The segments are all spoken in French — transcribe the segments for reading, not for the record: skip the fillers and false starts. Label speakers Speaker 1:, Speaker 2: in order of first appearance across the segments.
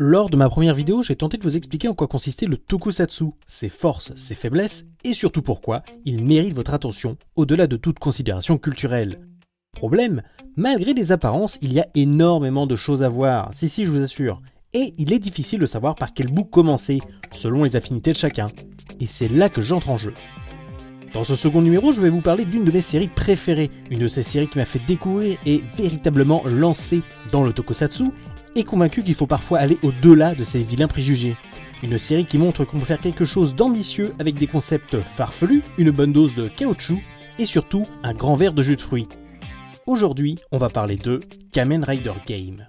Speaker 1: Lors de ma première vidéo, j'ai tenté de vous expliquer en quoi consistait le tokusatsu, ses forces, ses faiblesses, et surtout pourquoi il mérite votre attention au-delà de toute considération culturelle. Problème, malgré les apparences, il y a énormément de choses à voir, si je vous assure, et il est difficile de savoir par quel bout commencer, selon les affinités de chacun, et c'est là que j'entre en jeu. Dans ce second numéro, je vais vous parler d'une de mes séries préférées, une de ces séries qui m'a fait découvrir et véritablement lancer dans le tokusatsu, et convaincu qu'il faut parfois aller au-delà de ces vilains préjugés. Une série qui montre qu'on peut faire quelque chose d'ambitieux avec des concepts farfelus, une bonne dose de caoutchouc, et surtout un grand verre de jus de fruits. Aujourd'hui, on va parler de Kamen Rider Game.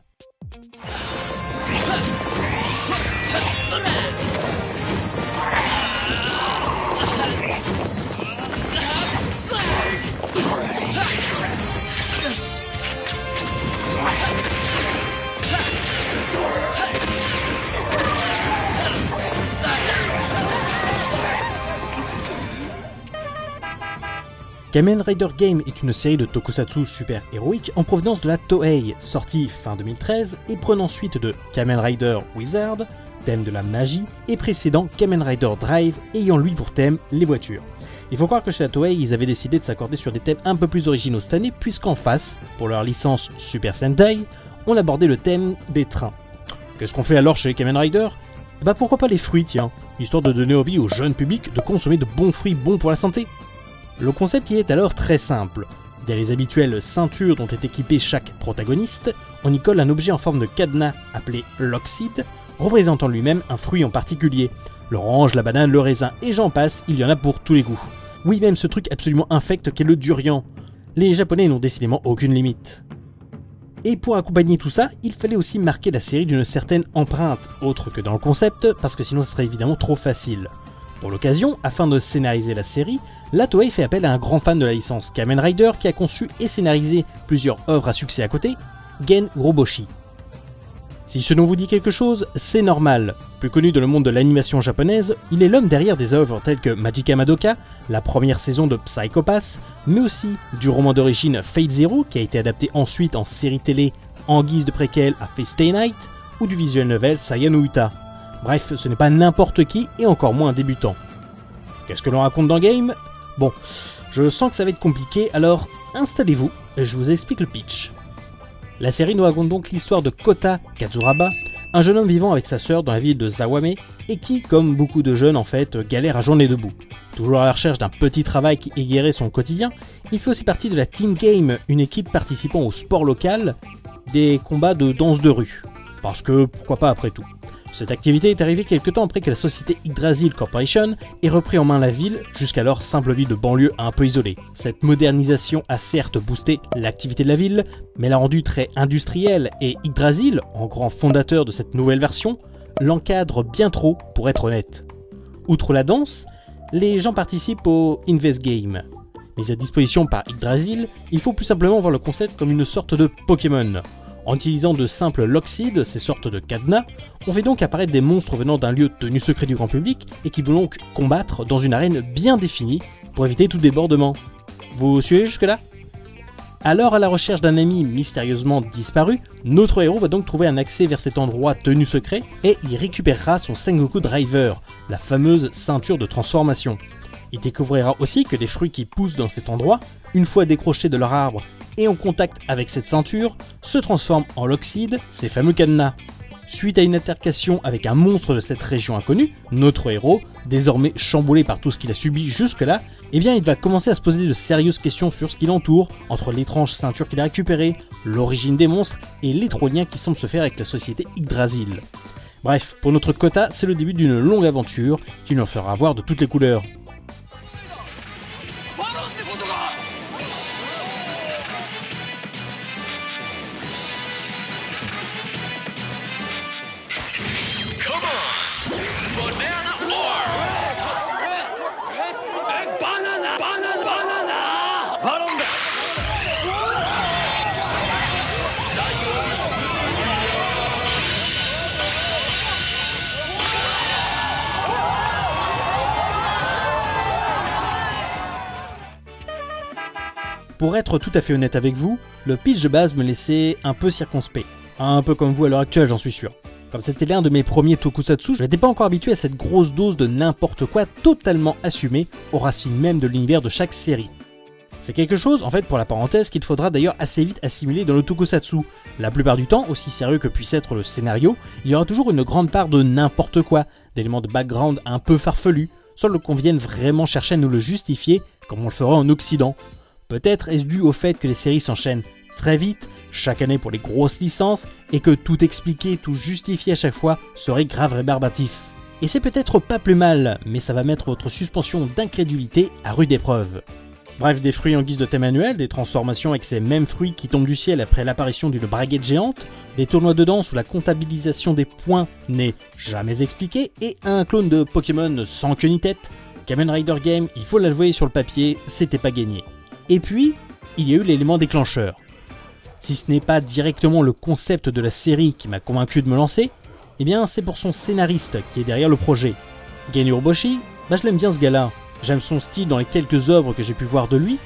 Speaker 1: Kamen Rider Game est une série de tokusatsu super héroïque en provenance de la Toei, sortie fin 2013 et prenant suite de Kamen Rider Wizard, thème de la magie, et précédent Kamen Rider Drive ayant lui pour thème les voitures. Il faut croire que chez la Toei, ils avaient décidé de s'accorder sur des thèmes un peu plus originaux cette année, puisqu'en face, pour leur licence Super Sentai, on abordait le thème des trains. Qu'est-ce qu'on fait alors chez Kamen Rider ? Bah pourquoi pas les fruits tiens, histoire de donner envie au jeune public de consommer de bons fruits bons pour la santé. Le concept y est alors très simple. Via les habituelles ceintures dont est équipé chaque protagoniste, on y colle un objet en forme de cadenas appelé l'oxyde, représentant lui-même un fruit en particulier. L'orange, la banane, le raisin et j'en passe, il y en a pour tous les goûts. Oui, même ce truc absolument infect qu'est le durian. Les Japonais n'ont décidément aucune limite. Et pour accompagner tout ça, il fallait aussi marquer la série d'une certaine empreinte, autre que dans le concept, parce que sinon ce serait évidemment trop facile. Pour l'occasion, afin de scénariser la série, la Toei fait appel à un grand fan de la licence Kamen Rider qui a conçu et scénarisé plusieurs œuvres à succès à côté, Gen Urobuchi. Si ce nom vous dit quelque chose, c'est normal. Plus connu dans le monde de l'animation japonaise, il est l'homme derrière des œuvres telles que Magica Madoka, la première saison de Psycho Pass, mais aussi du roman d'origine Fate Zero qui a été adapté ensuite en série télé en guise de préquel à Fate Stay Night, ou du visual novel Saya no Uta. Bref, ce n'est pas n'importe qui et encore moins un débutant. Qu'est-ce que l'on raconte dans Game ? Bon, je sens que ça va être compliqué, alors installez-vous et je vous explique le pitch. La série nous raconte donc l'histoire de Kota Kazuraba, un jeune homme vivant avec sa sœur dans la ville de Zawame et qui, comme beaucoup de jeunes en fait, galère à joindre les deux bouts. Toujours à la recherche d'un petit travail qui égayerait son quotidien, il fait aussi partie de la Team Game, une équipe participant au sport local, des combats de danse de rue. Parce que pourquoi pas après tout. Cette activité est arrivée quelque temps après que la société Yggdrasil Corporation ait repris en main la ville, jusqu'alors simple ville de banlieue un peu isolée. Cette modernisation a certes boosté l'activité de la ville, mais l'a rendue très industrielle et Yggdrasil, en grand fondateur de cette nouvelle version, l'encadre bien trop pour être honnête. Outre la danse, les gens participent au Invest Game. Mis à disposition par Yggdrasil, il faut plus simplement voir le concept comme une sorte de Pokémon. En utilisant de simples loxides, ces sortes de cadenas, on fait donc apparaître des monstres venant d'un lieu tenu secret du grand public et qui vont donc combattre dans une arène bien définie pour éviter tout débordement. Vous suivez jusque-là ? Alors à la recherche d'un ami mystérieusement disparu, notre héros va donc trouver un accès vers cet endroit tenu secret et il récupérera son Sengoku Driver, la fameuse ceinture de transformation. Il découvrira aussi que les fruits qui poussent dans cet endroit, une fois décrochés de leur arbre et en contact avec cette ceinture, se transforment en l'oxyde, ces fameux cadenas. Suite à une altercation avec un monstre de cette région inconnue, notre héros, désormais chamboulé par tout ce qu'il a subi jusque-là, il va commencer à se poser de sérieuses questions sur ce qui l'entoure, entre l'étrange ceinture qu'il a récupérée, l'origine des monstres et l'étroit lien qui semble se faire avec la société Yggdrasil. Bref, pour notre Kota, c'est le début d'une longue aventure qui nous en fera voir de toutes les couleurs. Pour être tout à fait honnête avec vous, le pitch de base me laissait un peu circonspect. Un peu comme vous à l'heure actuelle, j'en suis sûr. Comme c'était l'un de mes premiers tokusatsu, je n'étais pas encore habitué à cette grosse dose de n'importe quoi totalement assumé aux racines même de l'univers de chaque série. C'est quelque chose, en fait, pour la parenthèse, qu'il faudra d'ailleurs assez vite assimiler dans le tokusatsu. La plupart du temps, aussi sérieux que puisse être le scénario, il y aura toujours une grande part de n'importe quoi, d'éléments de background un peu farfelus, sans qu'on vienne vraiment chercher à nous le justifier, comme on le ferait en Occident. Peut-être est-ce dû au fait que les séries s'enchaînent très vite, chaque année pour les grosses licences, et que tout expliquer, tout justifier à chaque fois serait grave rébarbatif. Et c'est peut-être pas plus mal, mais ça va mettre votre suspension d'incrédulité à rude épreuve. Bref, des fruits en guise de thème annuel, des transformations avec ces mêmes fruits qui tombent du ciel après l'apparition d'une braguette géante, des tournois de danse où la comptabilisation des points n'est jamais expliquée, et un clone de Pokémon sans queue ni tête. Kamen Rider Game, il faut l'avouer sur le papier, c'était pas gagné. Et puis, il y a eu l'élément déclencheur. Si ce n'est pas directement le concept de la série qui m'a convaincu de me lancer, eh bien c'est pour son scénariste qui est derrière le projet. Gen Urobuchi, je l'aime bien ce gars-là. J'aime son style dans les quelques œuvres que j'ai pu voir de lui,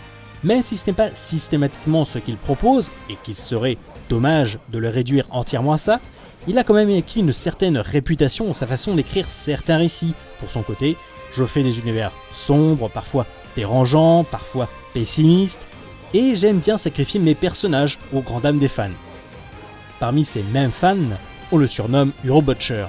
Speaker 1: mais si ce n'est pas systématiquement ce qu'il propose, et qu'il serait dommage de le réduire entièrement à ça, il a quand même acquis une certaine réputation dans sa façon d'écrire certains récits. Pour son côté, je fais des univers sombres, parfois dérangeants, parfois pessimistes, et j'aime bien sacrifier mes personnages aux grandes dames des fans. Parmi ces mêmes fans, on le surnomme Urobutcher.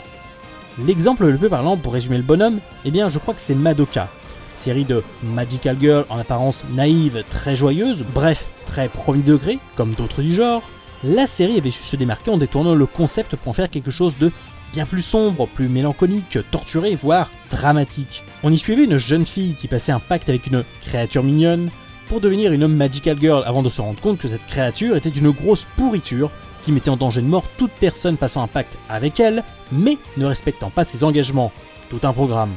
Speaker 1: L'exemple le plus parlant pour résumer le bonhomme, eh bien je crois que c'est Madoka. Série de Magical Girl en apparence naïve, très joyeuse, bref, très premier degré, comme d'autres du genre, la série avait su se démarquer en détournant le concept pour en faire quelque chose de bien plus sombre, plus mélancolique, torturé, voire dramatique. On y suivait une jeune fille qui passait un pacte avec une créature mignonne pour devenir une Magical Girl avant de se rendre compte que cette créature était une grosse pourriture qui mettait en danger de mort toute personne passant un pacte avec elle, mais ne respectant pas ses engagements. Tout un programme.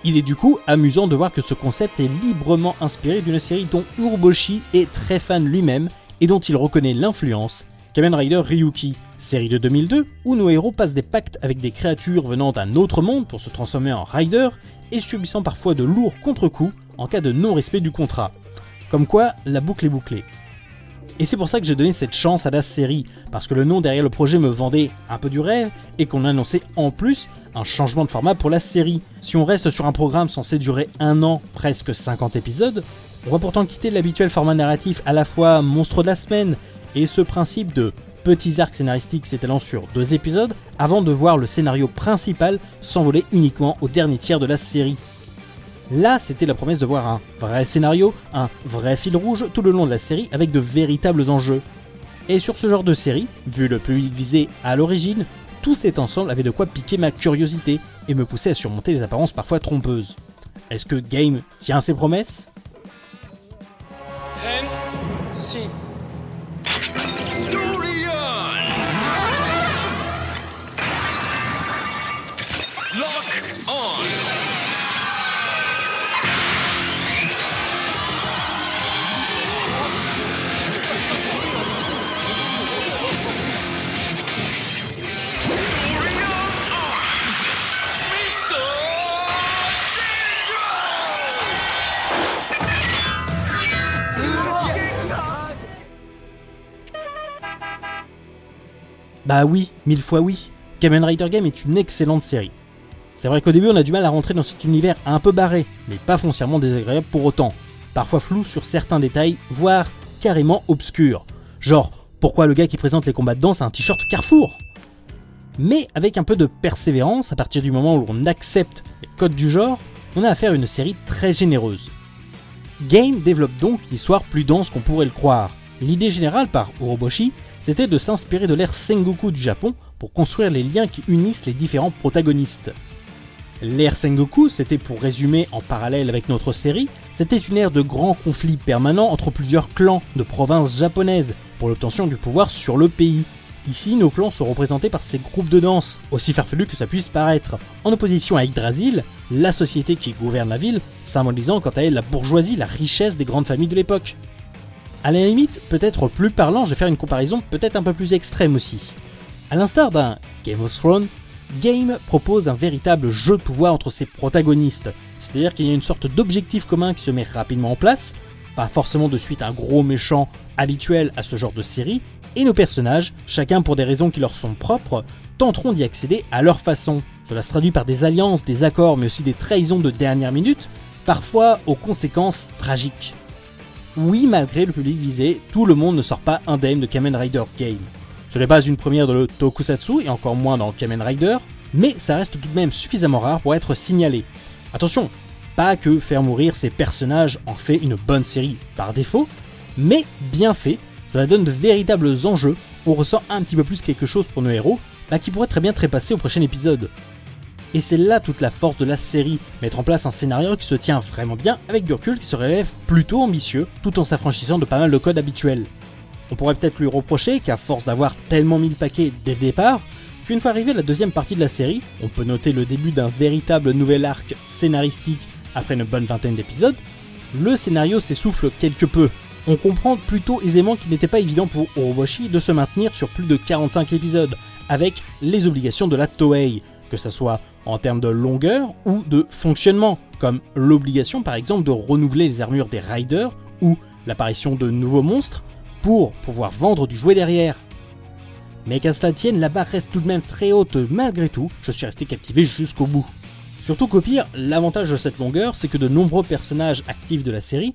Speaker 1: Il est du coup amusant de voir que ce concept est librement inspiré d'une série dont Urobuchi est très fan lui-même et dont il reconnaît l'influence, Kamen Rider Ryuki, série de 2002 où nos héros passent des pactes avec des créatures venant d'un autre monde pour se transformer en Rider et subissant parfois de lourds contre-coups en cas de non-respect du contrat. Comme quoi, la boucle est bouclée. Et c'est pour ça que j'ai donné cette chance à la série, parce que le nom derrière le projet me vendait un peu du rêve, et qu'on annonçait en plus un changement de format pour la série. Si on reste sur un programme censé durer 1 an, presque 50 épisodes, on va pourtant quitter l'habituel format narratif à la fois monstre de la semaine, et ce principe de petits arcs scénaristiques s'étalant sur 2 épisodes, avant de voir le scénario principal s'envoler uniquement au dernier tiers de la série. Là, c'était la promesse de voir un vrai scénario, un vrai fil rouge tout le long de la série avec de véritables enjeux. Et sur ce genre de série, vu le public visé à l'origine, tout cet ensemble avait de quoi piquer ma curiosité et me pousser à surmonter les apparences parfois trompeuses. Est-ce que Game tient à ses promesses ?
Speaker 2: Si.
Speaker 3: Lock on!
Speaker 1: Bah oui, 1000 fois oui. Kamen Rider Game est une excellente série. C'est vrai qu'au début on a du mal à rentrer dans cet univers un peu barré, mais pas foncièrement désagréable pour autant. Parfois flou sur certains détails, voire carrément obscur. Genre, pourquoi le gars qui présente les combats de danse a un t-shirt Carrefour ? Mais avec un peu de persévérance, à partir du moment où l'on accepte les codes du genre, on a affaire à une série très généreuse. Game développe donc l'histoire plus dense qu'on pourrait le croire. L'idée générale par Urobuchi, c'était de s'inspirer de l'ère Sengoku du Japon pour construire les liens qui unissent les différents protagonistes. L'ère Sengoku, c'était pour résumer en parallèle avec notre série, c'était une ère de grands conflits permanents entre plusieurs clans de provinces japonaises pour l'obtention du pouvoir sur le pays. Ici, nos clans sont représentés par ces groupes de danse, aussi farfelus que ça puisse paraître, en opposition à Yggdrasil, la société qui gouverne la ville, symbolisant quant à elle la bourgeoisie, la richesse des grandes familles de l'époque. À la limite, peut-être plus parlant, je vais faire une comparaison peut-être un peu plus extrême aussi. A l'instar d'un Game of Thrones, Game propose un véritable jeu de pouvoir entre ses protagonistes, c'est-à-dire qu'il y a une sorte d'objectif commun qui se met rapidement en place, pas forcément de suite un gros méchant habituel à ce genre de série, et nos personnages, chacun pour des raisons qui leur sont propres, tenteront d'y accéder à leur façon. Cela se traduit par des alliances, des accords, mais aussi des trahisons de dernière minute, parfois aux conséquences tragiques. Oui, malgré le public visé, tout le monde ne sort pas indemne de Kamen Rider Game. Ce n'est pas une première de le tokusatsu, et encore moins dans Kamen Rider, mais ça reste tout de même suffisamment rare pour être signalé. Attention, pas que faire mourir ces personnages en fait une bonne série par défaut, mais bien fait, cela donne de véritables enjeux, on ressent un petit peu plus quelque chose pour nos héros, qui pourrait très bien trépasser au prochain épisode. Et c'est là toute la force de la série, mettre en place un scénario qui se tient vraiment bien avec du recul qui se révèle plutôt ambitieux, tout en s'affranchissant de pas mal de codes habituels. On pourrait peut-être lui reprocher qu'à force d'avoir tellement mis le paquet dès le départ, qu'une fois arrivé à la deuxième partie de la série, on peut noter le début d'un véritable nouvel arc scénaristique après une bonne vingtaine d'épisodes, le scénario s'essouffle quelque peu. On comprend plutôt aisément qu'il n'était pas évident pour Orobashi de se maintenir sur plus de 45 épisodes, avec les obligations de la Toei, que ce soit en termes de longueur ou de fonctionnement, comme l'obligation par exemple de renouveler les armures des Riders ou l'apparition de nouveaux monstres pour pouvoir vendre du jouet derrière. Mais qu'à cela tienne, la barre reste tout de même très haute malgré tout, je suis resté captivé jusqu'au bout. Surtout qu'au pire, l'avantage de cette longueur, c'est que de nombreux personnages actifs de la série,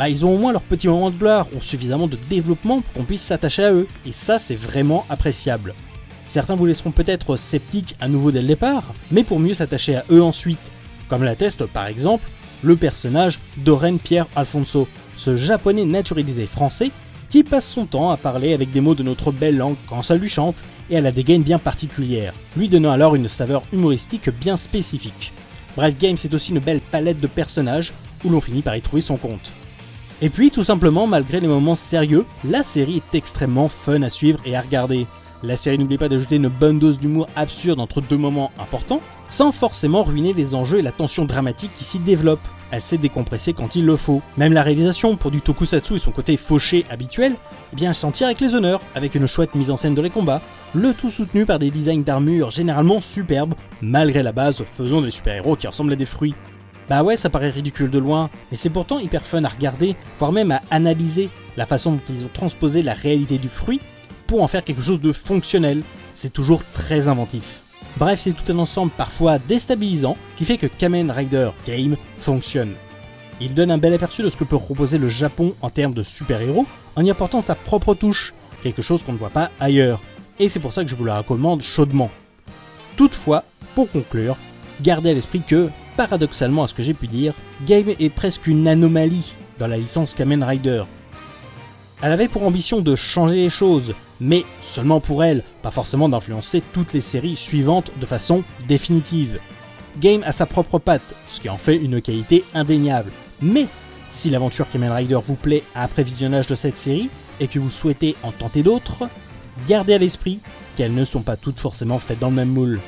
Speaker 1: ils ont au moins leur petit moment de gloire, ont suffisamment de développement pour qu'on puisse s'attacher à eux, et ça c'est vraiment appréciable. Certains vous laisseront peut-être sceptiques à nouveau dès le départ, mais pour mieux s'attacher à eux ensuite, comme l'atteste par exemple le personnage d'Oren Pierre Alfonso, ce japonais naturalisé français qui passe son temps à parler avec des mots de notre belle langue quand ça lui chante et à la dégaine bien particulière, lui donnant alors une saveur humoristique bien spécifique. Bref, Game c'est aussi une belle palette de personnages où l'on finit par y trouver son compte. Et puis tout simplement, malgré les moments sérieux, la série est extrêmement fun à suivre et à regarder. La série n'oublie pas d'ajouter une bonne dose d'humour absurde entre deux moments importants, sans forcément ruiner les enjeux et la tension dramatique qui s'y développe. Elle sait décompresser quand il le faut. Même la réalisation, pour du tokusatsu et son côté fauché habituel, elle s'en tire avec les honneurs, avec une chouette mise en scène de les combats, le tout soutenu par des designs d'armure généralement superbes, malgré la base faisant des super-héros qui ressemblent à des fruits. Bah ouais, ça paraît ridicule de loin, mais c'est pourtant hyper fun à regarder, voire même à analyser la façon dont ils ont transposé la réalité du fruit pour en faire quelque chose de fonctionnel. C'est toujours très inventif. Bref, c'est tout un ensemble parfois déstabilisant qui fait que Kamen Rider Game fonctionne. Il donne un bel aperçu de ce que peut proposer le Japon en termes de super-héros en y apportant sa propre touche, quelque chose qu'on ne voit pas ailleurs, et c'est pour ça que je vous la recommande chaudement. Toutefois, pour conclure, gardez à l'esprit que, paradoxalement à ce que j'ai pu dire, Game est presque une anomalie dans la licence Kamen Rider. Elle avait pour ambition de changer les choses, mais seulement pour elle, pas forcément d'influencer toutes les séries suivantes de façon définitive. Game a sa propre patte, ce qui en fait une qualité indéniable. Mais si l'aventure Kamen Rider vous plaît après visionnage de cette série, et que vous souhaitez en tenter d'autres, gardez à l'esprit qu'elles ne sont pas toutes forcément faites dans le même moule.